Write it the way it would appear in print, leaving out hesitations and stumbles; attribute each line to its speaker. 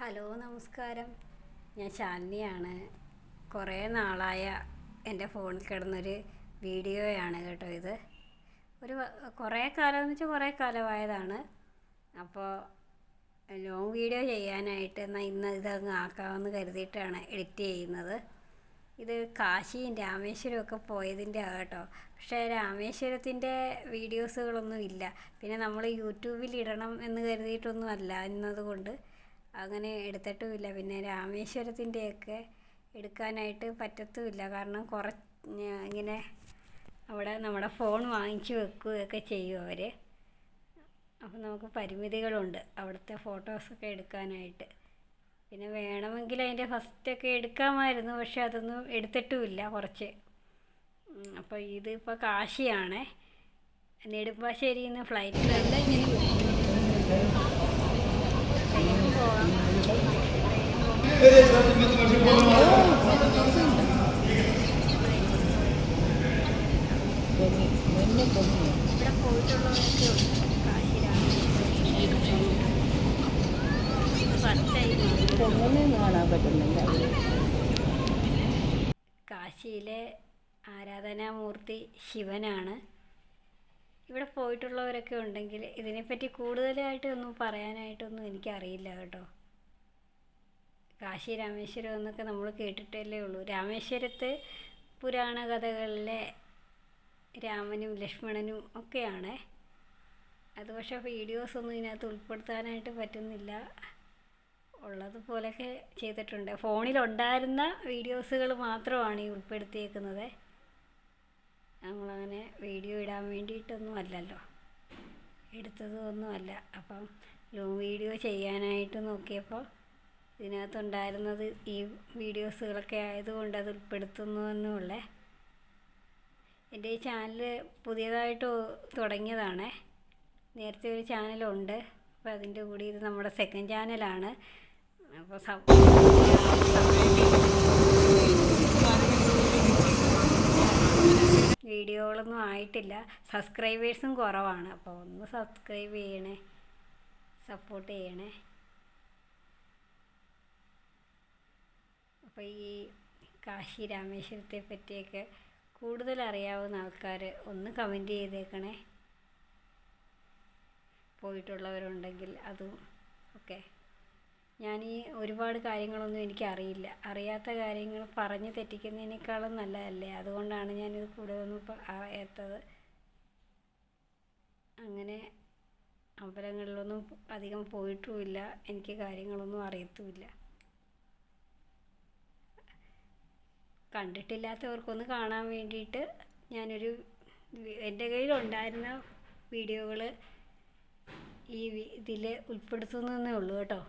Speaker 1: Hello നമസ്കാരം. ഞാൻ ശാലിനിയാണ്. കുറേ നാളായ എൻ്റെ ഫോണിൽ കിടന്നൊരു വീഡിയോയാണ് കേട്ടോ ഇത്. കുറേ കാലം എന്ന് വെച്ചാൽ കുറേ കാലമായതാണ്. അപ്പോൾ ലോങ് വീഡിയോ ചെയ്യാനായിട്ട് എന്നാൽ ഇന്ന് ഇതങ്ങ് ആക്കാമെന്ന് കരുതിയിട്ടാണ് എഡിറ്റ് ചെയ്യുന്നത്. ഇത് കാശിയും രാമേശ്വരവും ഒക്കെ പോയതിൻ്റെ കേട്ടോ. പക്ഷേ രാമേശ്വരത്തിൻ്റെ വീഡിയോസുകളൊന്നും ഇല്ല. പിന്നെ നമ്മൾ യൂട്യൂബിൽ ഇടണം എന്ന് കരുതിയിട്ടൊന്നും അല്ല എന്നതുകൊണ്ട് അങ്ങനെ എടുത്തിട്ടുമില്ല. പിന്നെ രാമേശ്വരത്തിൻ്റെയൊക്കെ എടുക്കാനായിട്ട് പറ്റത്തുമില്ല. കാരണം ഇങ്ങനെ അവിടെ നമ്മുടെ ഫോൺ വാങ്ങിച്ചു വെക്കുകയൊക്കെ ചെയ്യും അവർ. അപ്പം നമുക്ക് പരിമിതികളുണ്ട് അവിടുത്തെ ഫോട്ടോസൊക്കെ എടുക്കാനായിട്ട്. പിന്നെ വേണമെങ്കിൽ അതിൻ്റെ ഫസ്റ്റൊക്കെ എടുക്കാമായിരുന്നു, പക്ഷെ അതൊന്നും എടുത്തിട്ടുമില്ല കുറച്ച്. അപ്പോൾ ഇതിപ്പോൾ കാശിയാണേ. നെടുമ്പാശ്ശേരിയിൽ നിന്ന് ഫ്ലൈറ്റിലല്ല പോകാം. ഇവിടെ പോയിട്ടുള്ളവരൊക്കെ ഉണ്ട്. കാശി രാമേശ്വരം ഫസ്റ്റ് ടൈം കാണാൻ പറ്റുന്നില്ല. കാശിയിലെ ആരാധനാമൂർത്തി ശിവനാണ്. ഇവിടെ പോയിട്ടുള്ളവരൊക്കെ ഉണ്ടെങ്കിൽ ഇതിനെപ്പറ്റി കൂടുതലായിട്ടൊന്നും പറയാനായിട്ടൊന്നും എനിക്കറിയില്ല കേട്ടോ. കാശി രാമേശ്വരം എന്നൊക്കെ നമ്മൾ കേട്ടിട്ടല്ലേ ഉള്ളൂ. രാമേശ്വരത്ത് പുരാണ കഥകളിലെ രാമനും ലക്ഷ്മണനും ഒക്കെയാണ്. അത് പക്ഷേ വീഡിയോസൊന്നും ഇതിനകത്ത് ഉൾപ്പെടുത്താനായിട്ട് പറ്റുന്നില്ല. ഉള്ളതുപോലെയൊക്കെ ചെയ്തിട്ടുണ്ട്. ഫോണിലുണ്ടായിരുന്ന വീഡിയോസുകൾ മാത്രമാണ് ഈ ഉൾപ്പെടുത്തിയേക്കുന്നത്. നമ്മളങ്ങനെ വീഡിയോ ഇടാൻ വേണ്ടിയിട്ടൊന്നും അല്ലല്ലോ, എടുത്തതൊന്നുമല്ല. അപ്പം ലോങ് വീഡിയോ ചെയ്യാനായിട്ട് നോക്കിയപ്പോൾ ഇതിനകത്തുണ്ടായിരുന്നത് ഈ വീഡിയോസുകളൊക്കെ ആയതുകൊണ്ട് അത് ഉൾപ്പെടുത്തുന്നുവെന്നുള്ളേ. എൻ്റെ ഈ ചാനൽ പുതിയതായിട്ട് തുടങ്ങിയതാണേ. നേരത്തെ ഒരു ചാനലുണ്ട്. അപ്പോൾ അതിൻ്റെ കൂടി ഇത് നമ്മുടെ സെക്കൻഡ് ചാനലാണ്. അപ്പോൾ വീഡിയോകളൊന്നും ആയിട്ടില്ല. സബ്സ്ക്രൈബേഴ്സും കുറവാണ്. അപ്പോൾ ഒന്ന് സബ്സ്ക്രൈബ് ചെയ്യണേ, സപ്പോർട്ട് ചെയ്യണേ. അപ്പോൾ ഈ കാശി രാമേശ്വരത്തെ പറ്റിയൊക്കെ കൂടുതൽ അറിയാവുന്ന ആൾക്കാർ ഒന്ന് കമൻറ്റ് ചെയ്തേക്കണേ. പോയിട്ടുള്ളവരുണ്ടെങ്കിൽ അതും ഒക്കെ. ഞാൻ ഈ ഒരുപാട് കാര്യങ്ങളൊന്നും എനിക്കറിയില്ല. അറിയാത്ത കാര്യങ്ങൾ പറഞ്ഞ് തെറ്റിക്കുന്നതിനേക്കാളും നല്ലതല്ലേ. അതുകൊണ്ടാണ് ഞാനിത് കൂടുതലൊന്നും അറിയാത്തത്. അങ്ങനെ അമ്പലങ്ങളിലൊന്നും അധികം പോയിട്ടുമില്ല. എനിക്ക് കാര്യങ്ങളൊന്നും അറിയത്തുമില്ല. കണ്ടിട്ടില്ലാത്തവർക്കൊന്ന് കാണാൻ വേണ്ടിയിട്ട് എൻ്റെ കയ്യിലുണ്ടായിരുന്ന വീഡിയോകൾ ഇതിൽ ഉൾപ്പെടുത്തുന്നതേ ഉള്ളൂ കേട്ടോ.